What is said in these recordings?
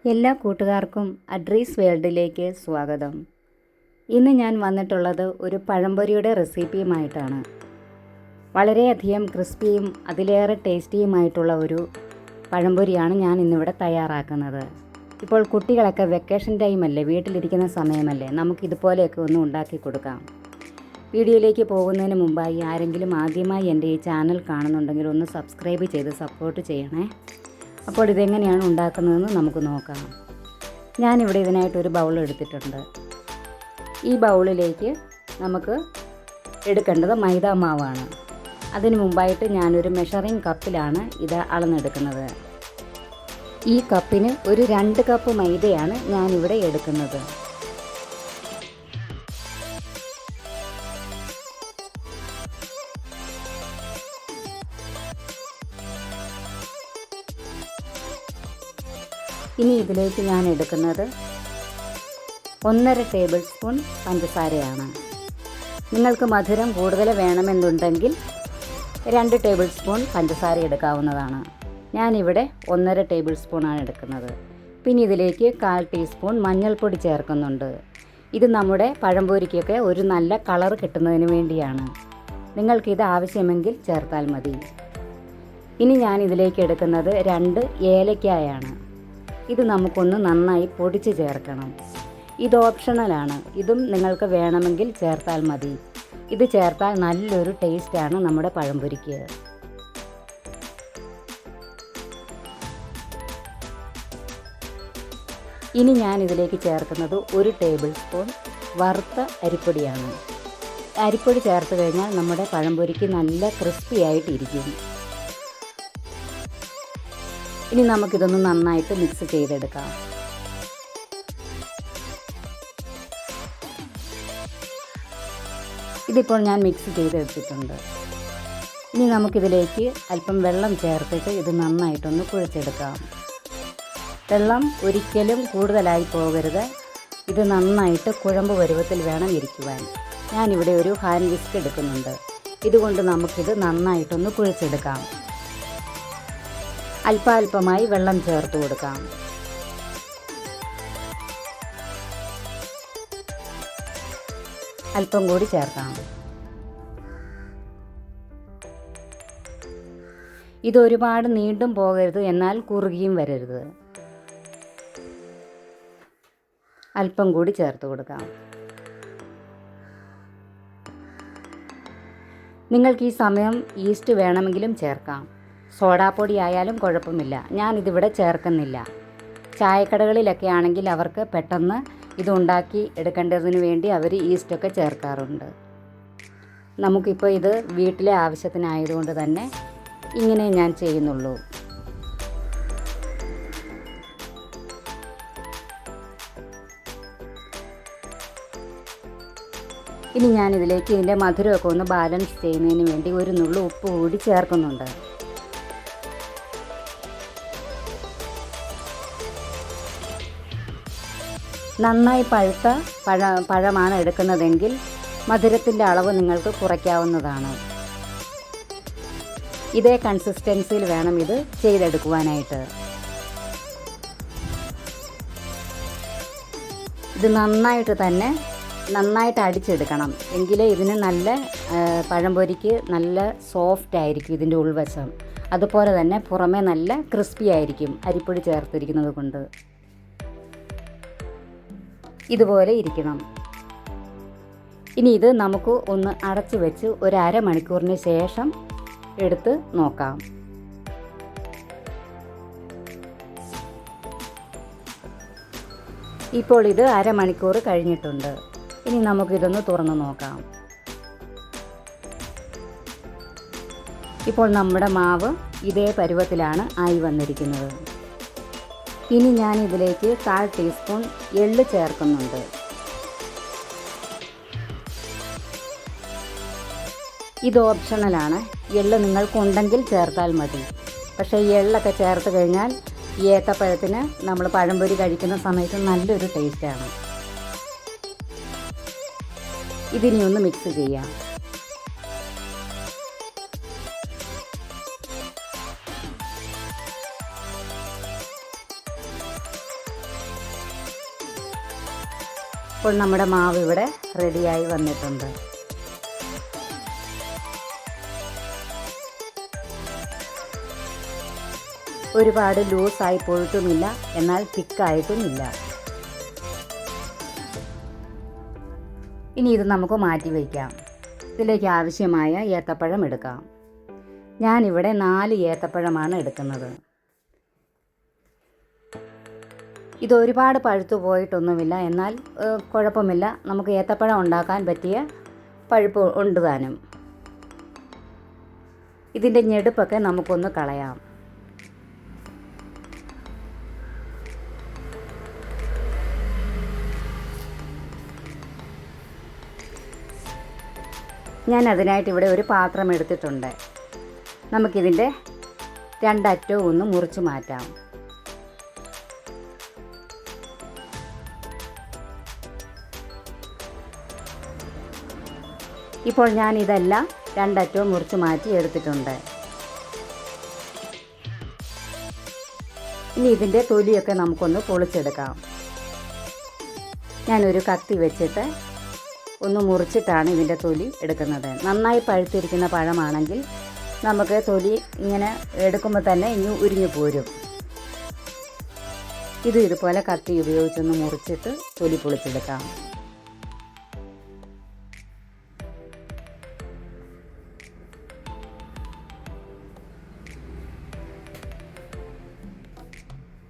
എല്ലാ കൂട്ടുകാർക്കും അഡ്രീസ് വേൾഡിലേക്ക് സ്വാഗതം. ഇന്ന് ഞാൻ വന്നിട്ടുള്ളത് ഒരു പഴംപൊരിയുടെ റെസിപ്പിയുമായിട്ടാണ്. വളരെയധികം ക്രിസ്പിയും അതിലേറെ ടേസ്റ്റിയുമായിട്ടുള്ള ഒരു പഴംപൊരിയാണ് ഞാൻ ഇന്നിവിടെ തയ്യാറാക്കുന്നത്. ഇപ്പോൾ കുട്ടികളൊക്കെ വെക്കേഷൻ ടൈമല്ലേ, വീട്ടിലിരിക്കുന്ന സമയമല്ലേ, നമുക്കിതുപോലെയൊക്കെ ഒന്ന് ഉണ്ടാക്കി കൊടുക്കാം. വീഡിയോയിലേക്ക് പോകുന്നതിന് മുമ്പായി ആരെങ്കിലും ആദ്യമായി എൻ്റെ ഈ ചാനൽ കാണുന്നുണ്ടെങ്കിൽ ഒന്ന് സബ്സ്ക്രൈബ് ചെയ്ത് സപ്പോർട്ട് ചെയ്യണേ. അപ്പോൾ ഇതെങ്ങനെയാണ് ഉണ്ടാക്കുന്നതെന്ന് നമുക്ക് നോക്കാം. ഞാനിവിടെ ഇതിനായിട്ടൊരു ബൗൾ എടുത്തിട്ടുണ്ട്. ഈ ബൗളിലേക്ക് നമുക്ക് എടുക്കേണ്ടത് മൈദാ മാവാണ്. അതിന് മുമ്പായിട്ട് ഞാനൊരു മെഷറിംഗ് കപ്പിലാണ് ഇത് അളന്നെടുക്കുന്നത്. ഈ കപ്പിന് ഒരു 2 കപ്പ് മൈദയാണ് ഞാനിവിടെ എടുക്കുന്നത്. ഇനി ഇതിലേക്ക് ഞാൻ എടുക്കുന്നത് 1.5 ടേബിൾ സ്പൂൺ പഞ്ചസാരയാണ്. നിങ്ങൾക്ക് മധുരം കൂടുതൽ വേണമെന്നുണ്ടെങ്കിൽ 2 ടേബിൾ സ്പൂൺ പഞ്ചസാര എടുക്കാവുന്നതാണ്. ഞാനിവിടെ 1.5 ടേബിൾ സ്പൂണാണ് എടുക്കുന്നത്. പിന്നെ ഇതിലേക്ക് 1/4 ടീസ്പൂൺ മഞ്ഞൾപ്പൊടി ചേർക്കുന്നുണ്ട്. ഇത് നമ്മുടെ പഴംപൊരിക്കൊക്കെ ഒരു നല്ല കളർ കിട്ടുന്നതിന് വേണ്ടിയാണ്. നിങ്ങൾക്കിത് ആവശ്യമെങ്കിൽ ചേർത്താൽ മതി. ഇനി ഞാൻ ഇതിലേക്ക് എടുക്കുന്നത് 2 ഏലക്കായാണ്. ഇത് നമുക്കൊന്ന് നന്നായി പൊടിച്ച് ചേർക്കണം. ഇത് ഓപ്ഷണലാണ്. ഇതും നിങ്ങൾക്ക് വേണമെങ്കിൽ ചേർത്താൽ മതി. ഇത് ചേർത്താൽ നല്ലൊരു ടേസ്റ്റാണ് നമ്മുടെ പഴംപൊരിക്ക്. ഇനി ഞാൻ ഇതിലേക്ക് ചേർക്കുന്നത് 1 ടേബിൾ സ്പൂൺ വറുത്ത അരിപ്പൊടിയാണ്. അരിപ്പൊടി ചേർത്ത് കഴിഞ്ഞാൽ നമ്മുടെ പഴംപൊരിക്ക് നല്ല ക്രിസ്പി ആയിട്ടിരിക്കും. ഇനി നമുക്കിതൊന്ന് നന്നായിട്ട് മിക്സ് ചെയ്തെടുക്കാം. ഇതിപ്പോൾ ഞാൻ മിക്സ് ചെയ്തെടുത്തിട്ടുണ്ട്. ഇനി നമുക്കിതിലേക്ക് അല്പം വെള്ളം ചേർത്തിട്ട് ഇത് നന്നായിട്ടൊന്ന് കുഴച്ചെടുക്കാം. വെള്ളം ഒരിക്കലും കൂടുതലായി പോകരുത്. ഇത് നന്നായിട്ട് കുഴമ്പ് പരുവത്തിൽ വേണം ഇരിക്കുവാൻ. ഞാനിവിടെ ഒരു ഹാൻഡ് വിസ്ക് എടുക്കുന്നുണ്ട്. ഇതുകൊണ്ട് നമുക്കിത് നന്നായിട്ടൊന്ന് കുഴച്ചെടുക്കാം. അല്പാൽപമായി വെള്ളം ചേർത്ത് കൊടുക്കാം. അല്പം കൂടി ചേർക്കാം. ഇത് ഒരുപാട് നീണ്ടും പോകരുത്, എന്നാൽ കുറുകിയും വരരുത്. അല്പം കൂടി ചേർത്ത് കൊടുക്കാം. നിങ്ങൾക്ക് ഈ സമയം ഈസ്റ്റ് വേണമെങ്കിലും ചേർക്കാം. സോഡാപ്പൊടി ആയാലും കുഴപ്പമില്ല. ഞാനിതിവിടെ ചേർക്കുന്നില്ല. ചായക്കടകളിലൊക്കെ ആണെങ്കിൽ അവർക്ക് പെട്ടെന്ന് ഇതുണ്ടാക്കി എടുക്കേണ്ടതിന് വേണ്ടി അവർ ഈസ്റ്റൊക്കെ ചേർക്കാറുണ്ട്. നമുക്കിപ്പോൾ ഇത് വീട്ടിലെ ആവശ്യത്തിനായതുകൊണ്ട് തന്നെ ഇങ്ങനെ ഞാൻ ചെയ്യുന്നുള്ളൂ. ഇനി ഞാനിതിലേക്ക് ഇതിൻ്റെ മധുരമൊക്കെ ഒന്ന് ബാലൻസ് ചെയ്യുന്നതിന് വേണ്ടി ഒരു നുള്ളു ഉപ്പ് കൂടി ചേർക്കുന്നുണ്ട്. നന്നായി പഴുത്ത പഴമാണ് എടുക്കുന്നതെങ്കിൽ മധുരത്തിൻ്റെ അളവ് നിങ്ങൾക്ക് കുറയ്ക്കാവുന്നതാണ്. ഇതേ കൺസിസ്റ്റൻസിയിൽ വേണം ഇത് ചെയ്തെടുക്കുവാനായിട്ട്. ഇത് നന്നായിട്ട് അടിച്ചെടുക്കണം. എങ്കിലേ ഇതിന് നല്ല പഴംപൊരിക്ക് നല്ല സോഫ്റ്റ് ആയിരിക്കും ഇതിൻ്റെ ഉൾവശം. അതുപോലെ തന്നെ പുറമേ നല്ല ക്രിസ്പി ആയിരിക്കും അരിപ്പൊടി ചേർത്തിരിക്കുന്നത് കൊണ്ട്. ഇതുപോലെ ഇരിക്കണം. ഇനി ഇത് നമുക്ക് ഒന്ന് അടച്ചു വെച്ച് ഒരു അരമണിക്കൂറിന് ശേഷം എടുത്ത് നോക്കാം. ഇപ്പോൾ ഇത് അരമണിക്കൂർ കഴിഞ്ഞിട്ടുണ്ട്. ഇനി നമുക്കിതൊന്ന് തുറന്ന് നോക്കാം. ഇപ്പോൾ നമ്മുടെ മാവ് ഇതേ പരുവത്തിലാണ് ആയി വന്നിരിക്കുന്നത്. ഇനി ഞാൻ ഇതിലേക്ക് 1/4 ടീസ്പൂൺ എള്ള് ചേർക്കുന്നുണ്ട്. ഇത് ഓപ്ഷണലാണ്. എള്ള് നിങ്ങൾക്കുണ്ടെങ്കിൽ ചേർത്താൽ മതി. പക്ഷേ ഈ എള്ളൊക്കെ ചേർത്ത് കഴിഞ്ഞാൽ ഈ ഏത്തപ്പഴത്തിന് നമ്മൾ പഴംപൊരി കഴിക്കുന്ന സമയത്ത് നല്ലൊരു ടേസ്റ്റാണ്. ഇതിനി ഒന്ന് മിക്സ് ചെയ്യാം. ഇപ്പോൾ നമ്മുടെ മാവ് ഇവിടെ റെഡിയായി വന്നിട്ടുണ്ട്. ഒരുപാട് ലൂസായി പോയിട്ടുമില്ല, എന്നാൽ തിക്കായിട്ടുമില്ല. ഇനി ഇത് നമുക്ക് മാറ്റി വയ്ക്കാം. ഇതിലേക്ക് ആവശ്യമായ ഏത്തപ്പഴം എടുക്കാം. ഞാനിവിടെ 4 ഏത്തപ്പഴമാണ് എടുക്കുന്നത്. ഇത് ഒരുപാട് പഴുത്തു പോയിട്ടൊന്നുമില്ല, എന്നാൽ കുഴപ്പമില്ല. നമുക്ക് ഏത്തപ്പഴം ഉണ്ടാക്കാൻ പറ്റിയ പഴുപ്പ് ഉണ്ട് താനും. ഇതിൻ്റെ ഞെടുപ്പൊക്കെ നമുക്കൊന്ന് കളയാം. ഞാൻ അതിനായിട്ട് ഇവിടെ ഒരു പാത്രം എടുത്തിട്ടുണ്ട്. നമുക്കിതിൻ്റെ 2 അറ്റവും ഒന്ന് മുറിച്ച് മാറ്റാം. ഇപ്പോൾ ഞാൻ ഇതെല്ലാം 2 അറ്റവും മുറിച്ച് മാറ്റി എടുത്തിട്ടുണ്ട്. ഇനി ഇതിൻ്റെ തൊലിയൊക്കെ നമുക്കൊന്ന് പൊളിച്ചെടുക്കാം. ഞാനൊരു കത്തി വെച്ചിട്ട് ഒന്ന് മുറിച്ചിട്ടാണ് ഇതിൻ്റെ തൊലി എടുക്കുന്നത്. നന്നായി പഴുത്തിരിക്കുന്ന പഴമാണെങ്കിൽ നമുക്ക് തൊലി ഇങ്ങനെ എടുക്കുമ്പോൾ തന്നെ ഇനി ഉരിഞ്ഞു പോരും. ഇതുപോലെ കത്തി ഉപയോഗിച്ചൊന്ന് മുറിച്ചിട്ട് തൊലി പൊളിച്ചെടുക്കാം.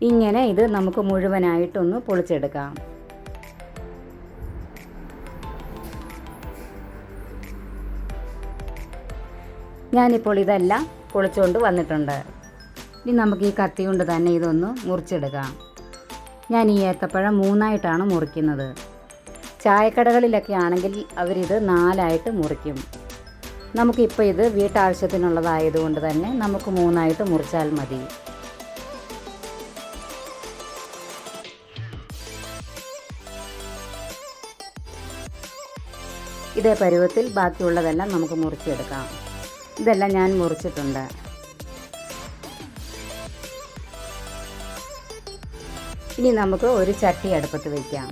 ഇങ്ങനെ ഇത് നമുക്ക് മുഴുവനായിട്ടൊന്ന് പൊളിച്ചെടുക്കാം. ഞാനിപ്പോൾ ഇതെല്ലാം പൊളിച്ചുകൊണ്ട് വന്നിട്ടുണ്ട്. ഇനി നമുക്ക് ഈ കത്തി കൊണ്ട് തന്നെ ഇതൊന്ന് മുറിച്ചെടുക്കാം. ഞാൻ ഈ ഏത്തപ്പഴം 3ആയിട്ടാണ് മുറിക്കുന്നത്. ചായക്കടകളിലൊക്കെ ആണെങ്കിൽ അവരിത് 4ആയിട്ട് മുറിക്കും. നമുക്കിപ്പോൾ ഇത് വീട്ടാവശ്യത്തിനുള്ളതായതുകൊണ്ട് തന്നെ നമുക്ക് 3ആയിട്ട് മുറിച്ചാൽ മതി. ഇതേ പരുവത്തിൽ ബാക്കിയുള്ളതെല്ലാം നമുക്ക് മുറിച്ചെടുക്കാം. ഇതെല്ലാം ഞാൻ മുറിച്ചിട്ടുണ്ട്. ഇനി നമുക്ക് ഒരു ചട്ടി അടുപ്പത്ത് വയ്ക്കാം.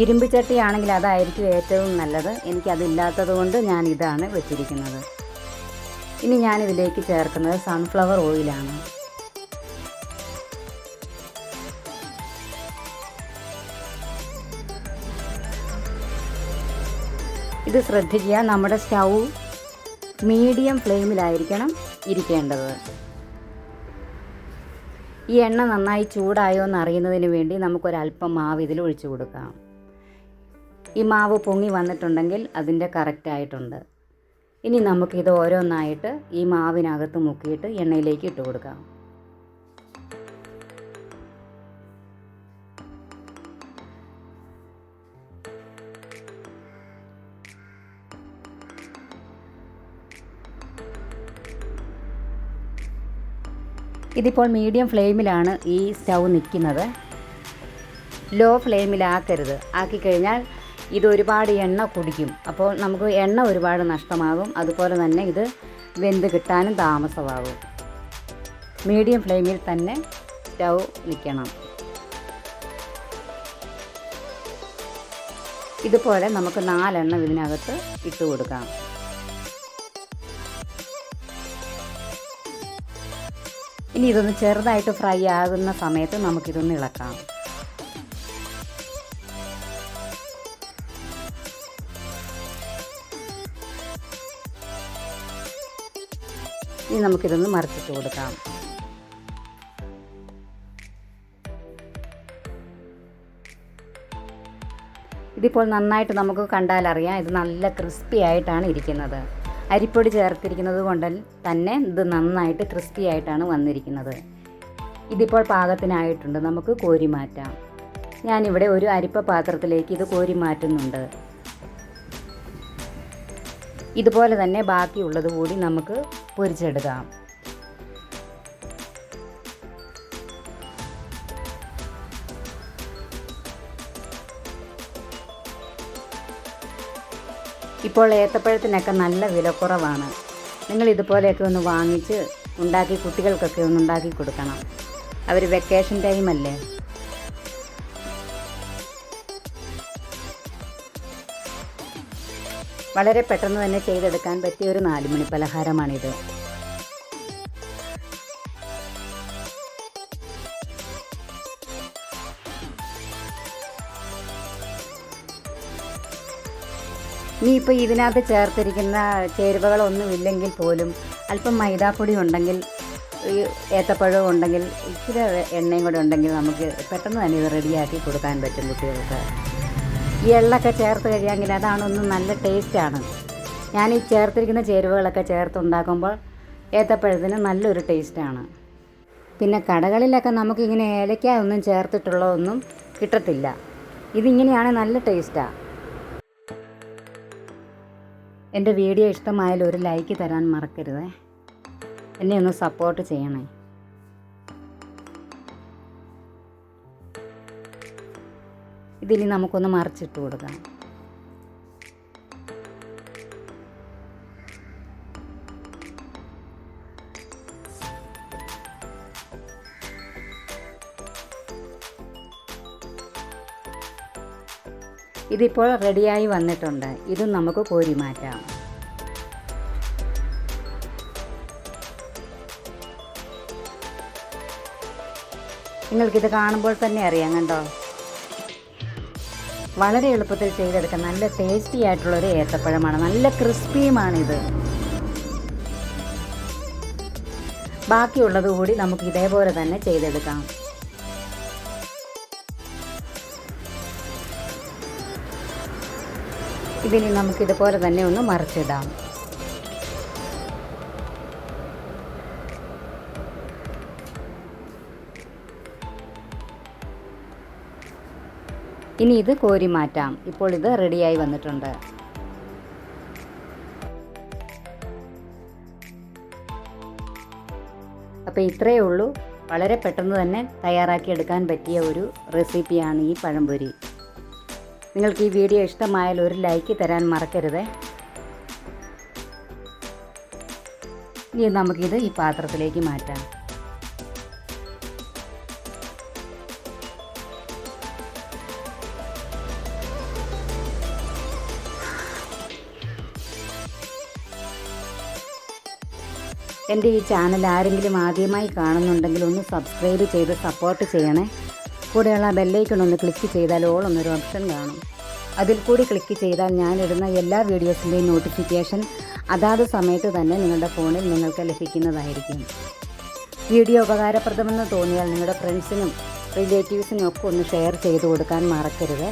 ഇരുമ്പ് ചട്ടിയാണെങ്കിൽ അതായിരിക്കും ഏറ്റവും നല്ലത്. എനിക്കതില്ലാത്തത് കൊണ്ട് ഞാൻ ഇതാണ് വെച്ചിരിക്കുന്നത്. ഇനി ഞാനിതിലേക്ക് ചേർക്കുന്നത് സൺഫ്ലവർ ഓയിലാണ്. ഇത് ശ്രദ്ധിക്കുക, നമ്മുടെ സ്റ്റൗ മീഡിയം ഫ്ലെയിമിലായിരിക്കണം ഇരിക്കേണ്ടത്. ഈ എണ്ണ നന്നായി ചൂടായോ എന്ന് അറിയുന്നതിന് വേണ്ടി നമുക്കൊരല്പം മാവ് ഇതിൽ ഒഴിച്ചു കൊടുക്കാം. ഈ മാവ് പൊങ്ങി വന്നിട്ടുണ്ടെങ്കിൽ അതിൻ്റെ കറക്റ്റായിട്ടുണ്ട്. ഇനി നമുക്കിത് ഓരോന്നായിട്ട് ഈ മാവിനകത്ത് മുക്കിയിട്ട് എണ്ണയിലേക്ക് ഇട്ട് കൊടുക്കാം. ഇതിപ്പോൾ മീഡിയം ഫ്ലെയിമിലാണ് ഈ സ്റ്റൗ നിൽക്കുന്നത്. ലോ ഫ്ലെയിമിലാക്കരുത്. ആക്കിക്കഴിഞ്ഞാൽ ഇത് ഒരുപാട് എണ്ണ കുടിക്കും. അപ്പോൾ നമുക്ക് എണ്ണ ഒരുപാട് നഷ്ടമാകും. അതുപോലെ തന്നെ ഇത് വെന്ത് കിട്ടാനും താമസമാകും. മീഡിയം ഫ്ലെയിമിൽ തന്നെ സ്റ്റൗ നിൽക്കണം. ഇതുപോലെ നമുക്ക് 4 എണ്ണം ഇതിനകത്ത് ഇട്ട് കൊടുക്കാം. ഇനി ഇതൊന്ന് ചെറുതായിട്ട് ഫ്രൈ ആകുന്ന സമയത്ത് നമുക്കിതൊന്ന് ഇളക്കാം. ഇനി നമുക്കിതൊന്ന് മറിച്ചിട്ട് കൊടുക്കാം. ഇതിപ്പോൾ നന്നായിട്ട് നമുക്ക് കണ്ടാലറിയാം, ഇത് നല്ല ക്രിസ്പി ആയിട്ടാണ് ഇരിക്കുന്നത്. അരിപ്പൊടി ചേർത്തിരിക്കുന്നത് കൊണ്ട് തന്നെ ഇത് നന്നായിട്ട് ക്രിസ്പി ആയിട്ടാണ് വന്നിരിക്കുന്നത്. ഇതിപ്പോൾ പാകത്തിനായിട്ടുണ്ട്. നമുക്ക് കോരി മാറ്റാം. ഞാനിവിടെ ഒരു അരിപ്പ പാത്രത്തിലേക്ക് ഇത് കോരി മാറ്റുന്നുണ്ട്. ഇതുപോലെ തന്നെ ബാക്കിയുള്ളത് കൂടി നമുക്ക് പൊരിച്ചെടുക്കാം. ഇപ്പോൾ ഏത്തപ്പഴത്തിനൊക്കെ നല്ല വിലക്കുറവാണ്. നിങ്ങൾ ഇതുപോലെയൊക്കെ ഒന്ന് വാങ്ങിച്ച് ഉണ്ടാക്കി കുട്ടികൾക്കൊക്കെ ഒന്ന് ഉണ്ടാക്കി കൊടുക്കണം. അവർ വെക്കേഷൻ ടൈമല്ലേ. വളരെ പെട്ടെന്ന് തന്നെ ചെയ്തെടുക്കാൻ പറ്റിയ ഒരു 4 മണി പലഹാരമാണിത്. ഇനിയിപ്പോൾ ഇതിനകത്ത് ചേർത്തിരിക്കുന്ന ചേരുവകളൊന്നുമില്ലെങ്കിൽ പോലും അല്പം മൈദാപ്പൊടി ഉണ്ടെങ്കിൽ, ഈ ഏത്തപ്പഴവും ഉണ്ടെങ്കിൽ, ഇച്ചിരി എണ്ണയും കൂടെ ഉണ്ടെങ്കിൽ നമുക്ക് പെട്ടെന്ന് തന്നെ ഇത് റെഡിയാക്കി കൊടുക്കാൻ പറ്റും കുട്ടികൾക്ക്. ഈ എള്ളൊക്കെ ചേർത്ത് കഴിയാമെങ്കിൽ അതാണൊന്നും നല്ല ടേസ്റ്റാണ്. ഞാൻ ഈ ചേർത്തിരിക്കുന്ന ചേരുവകളൊക്കെ ചേർത്തുണ്ടാക്കുമ്പോൾ ഏത്തപ്പഴത്തിന് നല്ലൊരു ടേസ്റ്റാണ്. പിന്നെ കടകളിലൊക്കെ നമുക്കിങ്ങനെ ഏലക്ക ഒന്നും ചേർത്തിട്ടുള്ളതൊന്നും കിട്ടത്തില്ല. ഇതിങ്ങനെയാണ് നല്ല ടേസ്റ്റാണ്. എൻ്റെ വീഡിയോ ഇഷ്ടമായാൽ ഒരു ലൈക്ക് തരാൻ മറക്കരുത്. എന്നെ ഒന്ന് സപ്പോർട്ട് ചെയ്യണേ. ഇതിനി നമുക്കൊന്ന് മറിച്ചിട്ട് കൊടുക്കാം. ഇതിപ്പോൾ റെഡിയായി വന്നിട്ടുണ്ട്. ഇതും നമുക്ക് കോരി മാറ്റാം. നിങ്ങൾക്കിത് കാണുമ്പോൾ തന്നെ അറിയാം, കണ്ടോ? വളരെ എളുപ്പത്തിൽ ചെയ്തെടുക്കാം. നല്ല ടേസ്റ്റി ആയിട്ടുള്ളൊരു ഏത്തപ്പഴമാണ്. നല്ല ക്രിസ്പിയുമാണിത്. ബാക്കിയുള്ളത് കൂടി നമുക്ക് ഇതേപോലെ തന്നെ ചെയ്തെടുക്കാം. ഇതിനി നമുക്കിതുപോലെ തന്നെ ഒന്ന് മറിച്ചിടാം. ഇനി ഇത് കോരി മാറ്റാം. ഇപ്പോൾ ഇത് റെഡിയായി വന്നിട്ടുണ്ട്. അപ്പോൾ ഇത്രയേ ഉള്ളൂ. വളരെ പെട്ടെന്ന് തന്നെ തയ്യാറാക്കിയെടുക്കാൻ പറ്റിയ ഒരു റെസിപ്പിയാണ് ഈ പഴംപൊരി. നിങ്ങൾക്ക് ഈ വീഡിയോ ഇഷ്ടമായാൽ ഒരു ലൈക്ക് തരാൻ മറക്കരുത്. ഇനി നമുക്കിത് ഈ പാത്രത്തിലേക്ക് മാറ്റാം. എൻ്റെ ഈ ചാനൽ ആരെങ്കിലും ആദ്യമായി കാണുന്നുണ്ടെങ്കിൽ ഒന്ന് സബ്സ്ക്രൈബ് ചെയ്ത് സപ്പോർട്ട് ചെയ്യണേ. കൂടെയുള്ള ബെല്ലൈക്കൺ ഒന്ന് ക്ലിക്ക് ചെയ്താൽ ഓൾ എന്നൊരു ഓപ്ഷൻ കാണും. അതിൽ കൂടി ക്ലിക്ക് ചെയ്താൽ ഞാനിടുന്ന എല്ലാ വീഡിയോസിൻ്റെയും നോട്ടിഫിക്കേഷൻ അതാത് സമയത്ത് തന്നെ നിങ്ങളുടെ ഫോണിൽ നിങ്ങൾക്ക് ലഭിക്കുന്നതായിരിക്കും. വീഡിയോ ഉപകാരപ്രദമെന്ന് തോന്നിയാൽ നിങ്ങളുടെ ഫ്രണ്ട്സിനും റിലേറ്റീവ്സിനും ഒക്കെ ഒന്ന് ഷെയർ ചെയ്ത് കൊടുക്കാൻ മറക്കരുത്.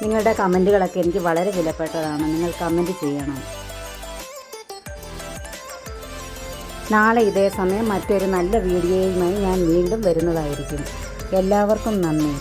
നിങ്ങളുടെ കമൻറ്റുകളൊക്കെ എനിക്ക് വളരെ വിലപ്പെട്ടതാണ്. നിങ്ങൾ കമൻറ്റ് ചെയ്യണം. നാളെ ഇതേ സമയം മറ്റൊരു നല്ല വീഡിയോയുമായി ഞാൻ വീണ്ടും വരുന്നതായിരിക്കും. എല്ലാവർക്കും നന്ദി.